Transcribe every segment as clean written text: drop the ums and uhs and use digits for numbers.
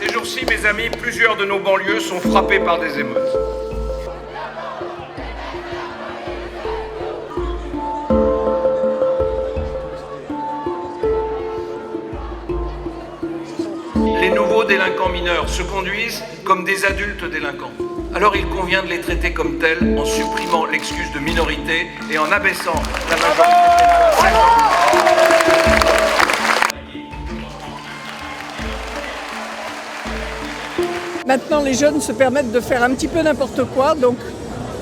Ces jours-ci, mes amis, plusieurs de nos banlieues sont frappées par des émeutes. Les nouveaux délinquants mineurs se conduisent comme des adultes délinquants. Alors il convient de les traiter comme tels en supprimant l'excuse de minorité et en abaissant la majorité pénale. Maintenant, les jeunes se permettent de faire un petit peu n'importe quoi, donc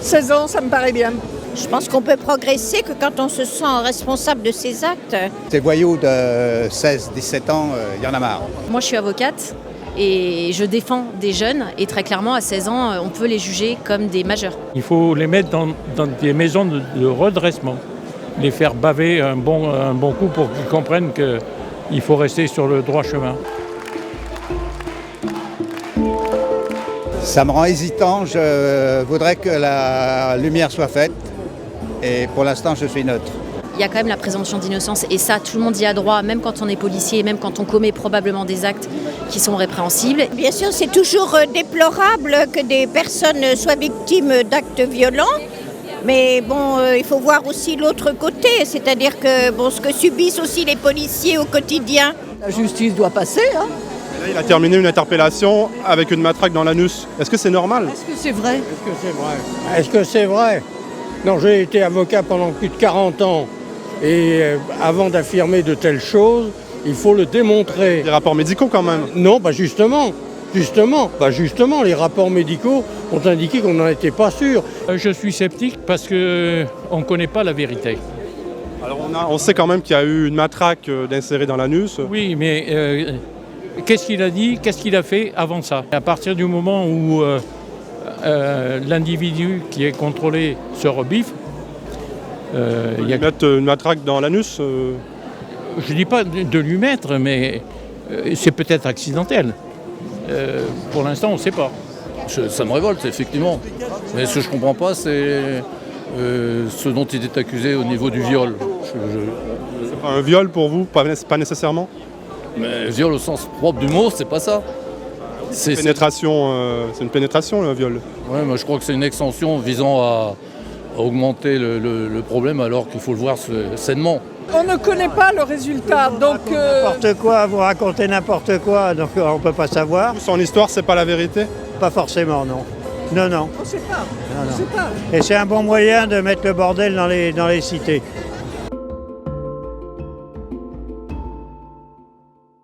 16 ans, ça me paraît bien. Je pense qu'on peut progresser que quand on se sent responsable de ses actes. Ces voyous de 16-17 ans, il y en a marre. Moi, je suis avocate et je défends des jeunes. Et très clairement, à 16 ans, on peut les juger comme des majeurs. Il faut les mettre dans des maisons de redressement, les faire baver un bon coup pour qu'ils comprennent qu'il faut rester sur le droit chemin. Ça me rend hésitant, je voudrais que la lumière soit faite et pour l'instant je suis neutre. Il y a quand même la présomption d'innocence et ça, tout le monde y a droit, même quand on est policier, même quand on commet probablement des actes qui sont répréhensibles. Bien sûr, c'est toujours déplorable que des personnes soient victimes d'actes violents. Mais bon, il faut voir aussi l'autre côté, c'est-à-dire que ce que subissent aussi les policiers au quotidien. La justice doit passer, hein. Là, il a terminé une interpellation avec une matraque dans l'anus. Est-ce que c'est normal? Est-ce que c'est vrai? Est-ce que c'est vrai? Non, j'ai été avocat pendant plus de 40 ans. Et avant d'affirmer de telles choses, il faut le démontrer. Des rapports médicaux quand même. Non, justement, les rapports médicaux ont indiqué qu'on n'en était pas sûr. Je suis sceptique parce qu'on ne connaît pas la vérité. Alors on sait quand même qu'il y a eu une matraque d'insérer dans l'anus. Oui, mais qu'est-ce qu'il a dit, qu'est-ce qu'il a fait avant ça? À partir du moment où l'individu qui est contrôlé se rebiffe, Il y a mettre une matraque dans l'anus. Je ne dis pas de lui mettre, mais c'est peut-être accidentel. Pour l'instant, on ne sait pas. Ça me révolte, effectivement. Mais ce que je ne comprends pas, c'est ce dont il est accusé au niveau du viol. C'est pas un viol pour vous? Pas nécessairement? Mais viol au sens propre du mot, c'est pas ça. C'est une pénétration, le viol. Ouais, moi je crois que c'est une extension visant à augmenter le problème alors qu'il faut le voir sainement. On ne connaît pas le résultat, donc... N'importe quoi, vous racontez n'importe quoi, donc on ne peut pas savoir. Son histoire, c'est pas la vérité? Pas forcément, non. Non. On ne sait pas. Et c'est un bon moyen de mettre le bordel dans les cités.